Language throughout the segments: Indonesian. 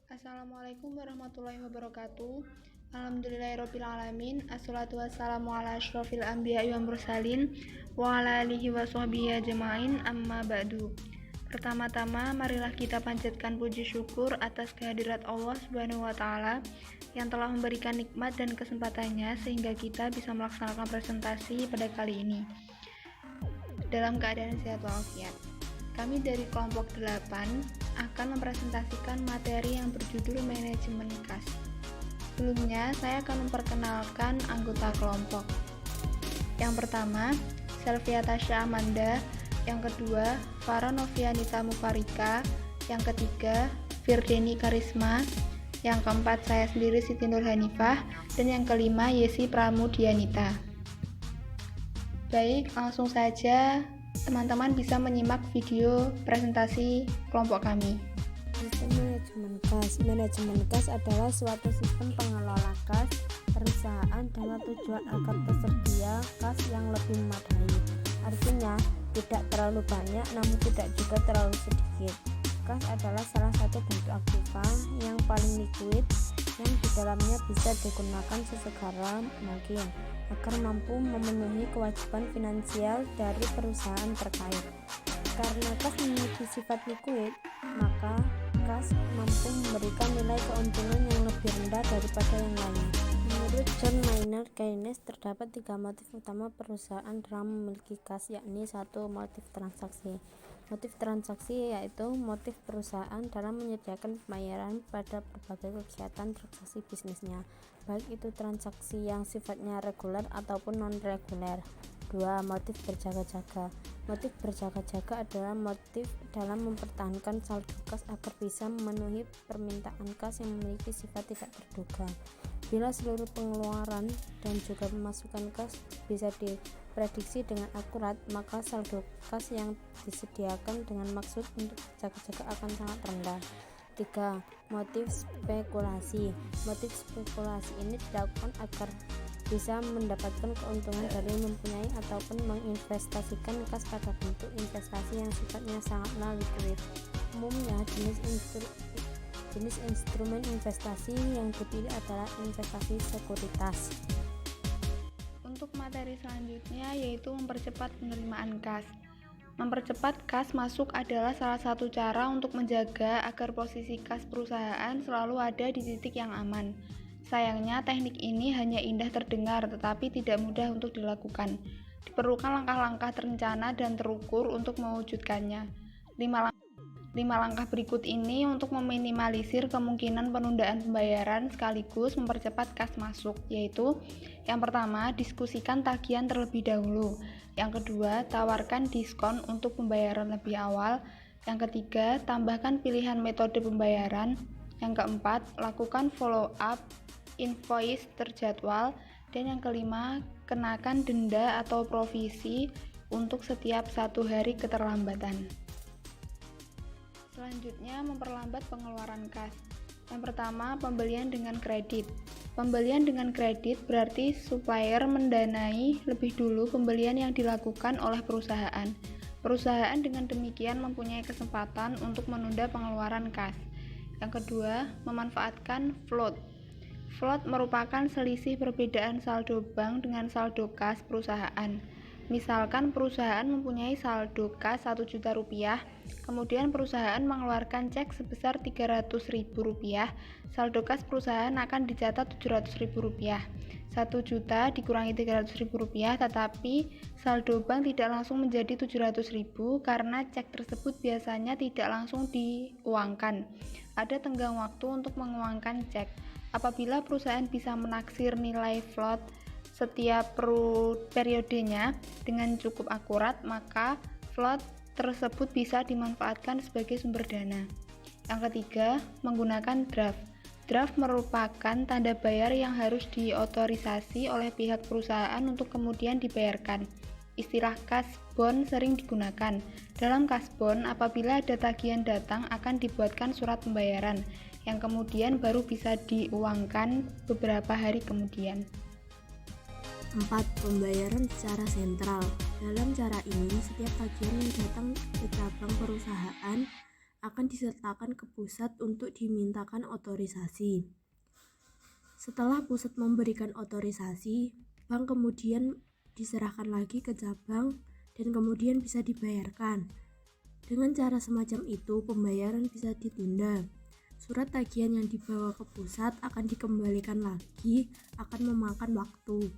Assalamualaikum warahmatullahi wabarakatuh. Alhamdulillahirrabbilalamin. Assalatu wassalamu ala asyrafil anbiya'i wal mursalin wa ala alihi wa sahbihi ajma'in, amma ba'du. Pertama-tama, marilah kita panjatkan puji syukur atas kehadirat Allah Subhanahu wa taala yang telah memberikan nikmat dan kesempatannya sehingga kita bisa melaksanakan presentasi pada kali ini dalam keadaan sehat walafiat. Kami dari kelompok 8 akan mempresentasikan materi yang berjudul manajemen kas. Sebelumnya, saya akan memperkenalkan anggota kelompok. Yang pertama, Selvia Tasya Amanda. Yang kedua, Farah Novianita Mufarika. Yang ketiga, Firdeni Karisma. Yang keempat, saya sendiri Siti Nur Hanifah. Dan yang kelima, Yesi Pramudianita. Baik, langsung saja teman-teman bisa menyimak video presentasi kelompok kami. Sistem manajemen kas. Manajemen kas adalah suatu sistem pengelola kas perusahaan dengan tujuan agar tersedia kas yang lebih memadai. Artinya, tidak terlalu banyak namun tidak juga terlalu sedikit. Kas adalah salah satu bentuk aktiva yang paling liquid yang di dalamnya bisa digunakan sesegera mungkin agar mampu memenuhi kewajiban finansial dari perusahaan terkait. Karena kas memiliki sifat liquid, maka kas mampu memberikan nilai keuntungan yang lebih rendah daripada yang lain. Menurut John Maynard Keynes, terdapat 3 motif utama perusahaan dalam memiliki kas, yakni 1. Motif transaksi. Motif transaksi yaitu motif perusahaan dalam menyediakan pembayaran pada berbagai kegiatan transaksi bisnisnya, baik itu transaksi yang sifatnya reguler ataupun non-reguler. 2. Motif berjaga-jaga. Motif berjaga-jaga adalah motif dalam mempertahankan saldo kas agar bisa memenuhi permintaan kas yang memiliki sifat tidak terduga. Bila seluruh pengeluaran dan juga pemasukan kas bisa diprediksi dengan akurat, maka saldo kas yang disediakan dengan maksud untuk jaga-jaga akan sangat rendah. 3. Motif spekulasi. Motif spekulasi ini dilakukan agar bisa mendapatkan keuntungan dari mempunyai ataupun menginvestasikan kas pada bentuk investasi yang sifatnya sangatlah liquid. Umumnya jenis instrumen investasi yang dipilih adalah investasi sekuritas. Untuk materi selanjutnya yaitu mempercepat penerimaan kas. Mempercepat kas masuk adalah salah satu cara untuk menjaga agar posisi kas perusahaan selalu ada di titik yang aman. Sayangnya teknik ini hanya indah terdengar tetapi tidak mudah untuk dilakukan. Diperlukan langkah-langkah terencana dan terukur untuk mewujudkannya. 5 langkah berikut ini untuk meminimalisir kemungkinan penundaan pembayaran sekaligus mempercepat kas masuk, yaitu yang pertama, diskusikan tagihan terlebih dahulu. Yang kedua, tawarkan diskon untuk pembayaran lebih awal. Yang ketiga, tambahkan pilihan metode pembayaran. Yang keempat, lakukan follow up invoice terjadwal. Dan yang kelima, kenakan denda atau provisi untuk setiap 1 hari keterlambatan. Selanjutnya, memperlambat pengeluaran kas. Yang pertama, pembelian dengan kredit. Pembelian dengan kredit berarti supplier mendanai lebih dulu pembelian yang dilakukan oleh perusahaan. Perusahaan dengan demikian mempunyai kesempatan untuk menunda pengeluaran kas. Yang kedua, memanfaatkan float. Float merupakan selisih perbedaan saldo bank dengan saldo kas perusahaan. Misalkan perusahaan mempunyai saldo kas Rp1.000.000, kemudian perusahaan mengeluarkan cek sebesar Rp300.000, saldo kas perusahaan akan dicatat Rp700.000. 1 juta dikurangi Rp300.000, tetapi saldo bank tidak langsung menjadi Rp700.000 karena cek tersebut biasanya tidak langsung diuangkan. Ada tenggang waktu untuk menguangkan cek. Apabila perusahaan bisa menaksir nilai float setiap periodenya dengan cukup akurat, maka float tersebut bisa dimanfaatkan sebagai sumber dana. Yang ketiga, menggunakan draft. Draft merupakan tanda bayar yang harus diotorisasi oleh pihak perusahaan untuk kemudian dibayarkan. Istilah kas bon sering digunakan. Dalam kas bon, apabila ada tagihan datang akan dibuatkan surat pembayaran yang kemudian baru bisa diuangkan beberapa hari kemudian. 4. Pembayaran secara sentral. Dalam cara ini, setiap tagihan yang datang ke cabang perusahaan akan disertakan ke pusat untuk dimintakan otorisasi. Setelah pusat memberikan otorisasi, bank kemudian diserahkan lagi ke cabang dan kemudian bisa dibayarkan. Dengan cara semacam itu, pembayaran bisa ditunda. Surat tagihan yang dibawa ke pusat akan dikembalikan lagi, akan memakan waktu.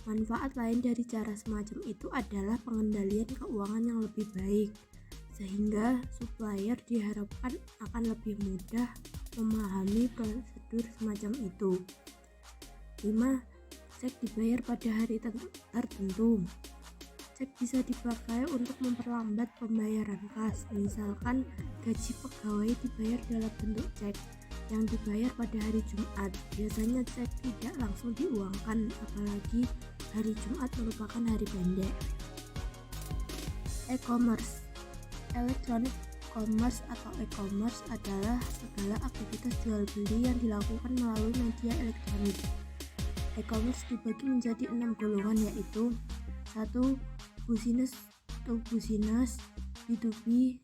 Manfaat lain dari cara semacam itu adalah pengendalian keuangan yang lebih baik, sehingga supplier diharapkan akan lebih mudah memahami prosedur semacam itu. 5. Cek dibayar pada hari tertentu. Cek bisa dipakai untuk memperlambat pembayaran kas. Misalkan gaji pegawai dibayar dalam bentuk cek yang dibayar pada hari Jumat. Biasanya cek tidak langsung diuangkan, apalagi hari Jumat merupakan hari pendek. E-commerce. Electronic commerce atau e-commerce adalah segala aktivitas jual beli yang dilakukan melalui media elektronik. E-commerce dibagi menjadi 6 golongan, yaitu 1. Business to business B2B.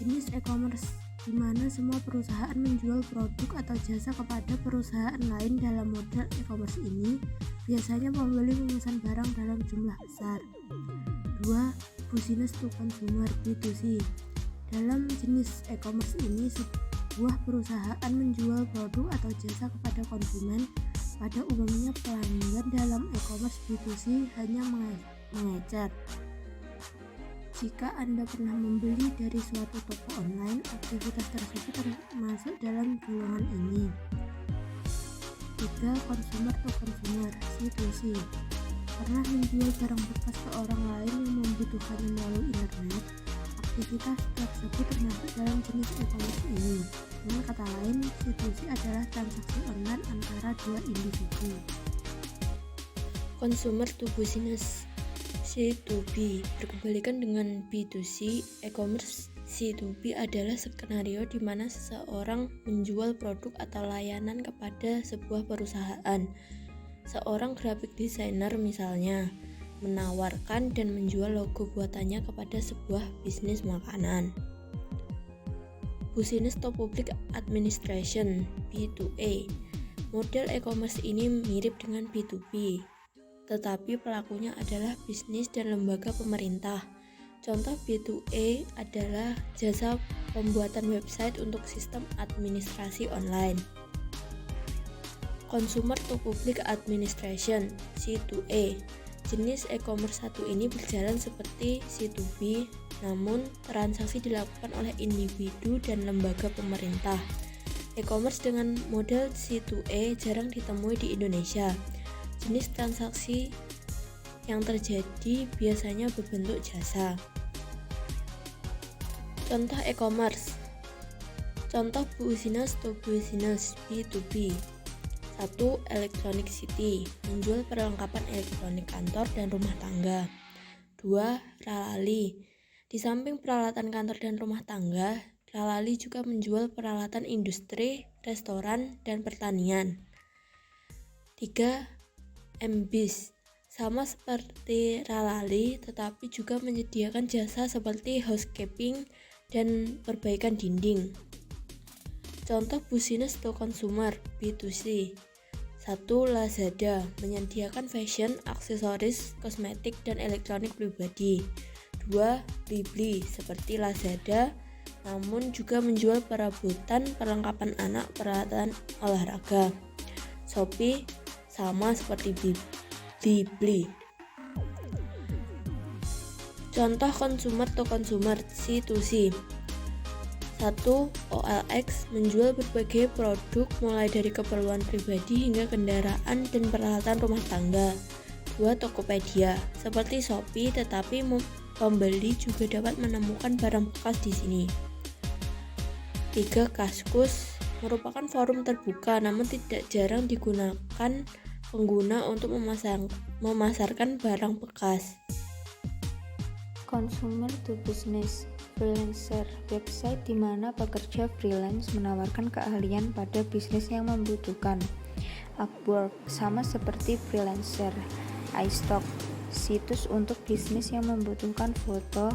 Jenis e-commerce di mana semua perusahaan menjual produk atau jasa kepada perusahaan lain. Dalam model e-commerce ini, biasanya pembeli memesan barang dalam jumlah besar. 2. Business to consumer B2C. Dalam jenis e-commerce ini, sebuah perusahaan menjual produk atau jasa kepada konsumen. Pada umumnya pelanggan dalam e-commerce B2C hanya mengecer. Jika Anda pernah membeli dari suatu toko online, aktivitas tersebut termasuk dalam golongan ini. 3. Consumer to consumer C2C. Pernah menjual barang bekas ke orang lain yang membutuhkannya melalui internet. Aktivitas tersebut termasuk dalam jenis e-commerce ini. Dengan kata lain, C2C adalah transaksi online antara dua individu. Consumer to business C2B berkebalikan dengan B2C. E-commerce C2B adalah skenario di mana seseorang menjual produk atau layanan kepada sebuah perusahaan. Seorang graphic designer misalnya menawarkan dan menjual logo buatannya kepada sebuah bisnis makanan. Business to Public Administration B2A. Model e-commerce ini mirip dengan B2B, tetapi pelakunya adalah bisnis dan lembaga pemerintah. Contoh B2A adalah jasa pembuatan website untuk sistem administrasi online. Consumer to Public Administration C2A. Jenis e-commerce satu ini berjalan seperti C2B, namun transaksi dilakukan oleh individu dan lembaga pemerintah. E-commerce dengan model C2A jarang ditemui di Indonesia. Jenis transaksi yang terjadi biasanya berbentuk jasa. Contoh e-commerce. Contoh business to business B2B. 1. Electronic City, menjual perlengkapan elektronik kantor dan rumah tangga. 2. Ralali. Di samping peralatan kantor dan rumah tangga, Ralali juga menjual peralatan industri, restoran, dan pertanian. 3. MBIS, sama seperti Ralali tetapi juga menyediakan jasa seperti housekeeping dan perbaikan dinding. Contoh business to consumer B2C. 1. Lazada, menyediakan fashion, aksesoris, kosmetik, dan elektronik pribadi. 2. Blibli, seperti Lazada, namun juga menjual perabotan, perlengkapan anak, peralatan olahraga. Shopee, sama seperti Blibli. Contoh consumer to consumer C2C. 1. OLX, menjual berbagai produk mulai dari keperluan pribadi hingga kendaraan dan peralatan rumah tangga. 2. Tokopedia, seperti Shopee tetapi pembeli juga dapat menemukan barang bekas di sini. 3. Kaskus, merupakan forum terbuka namun tidak jarang digunakan pengguna untuk memasarkan barang bekas. Consumer to business freelancer, website di mana pekerja freelance menawarkan keahlian pada bisnis yang membutuhkan. Upwork, sama seperti freelancer. iStock, situs untuk bisnis yang membutuhkan foto,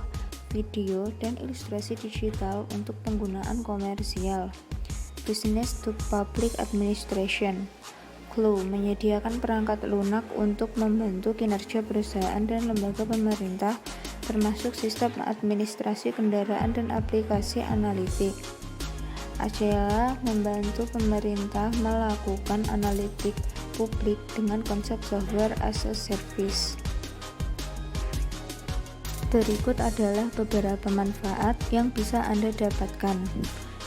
video, dan ilustrasi digital untuk penggunaan komersial. Business to Public Administration. Clue menyediakan perangkat lunak untuk membantu kinerja perusahaan dan lembaga pemerintah, termasuk sistem administrasi kendaraan dan aplikasi analitik. Agela membantu pemerintah melakukan analitik publik dengan konsep software as a service. Berikut adalah beberapa manfaat yang bisa Anda dapatkan.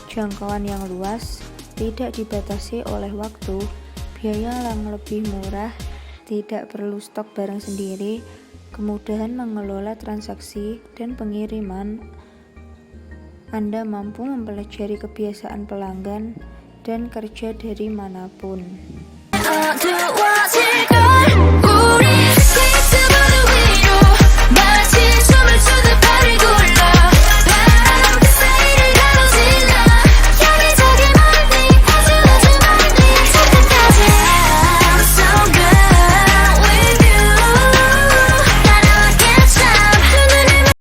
Jangkauan yang luas, tidak dibatasi oleh waktu, biaya yang lebih murah, tidak perlu stok barang sendiri, kemudahan mengelola transaksi dan pengiriman. Anda mampu mempelajari kebiasaan pelanggan dan kerja dari manapun.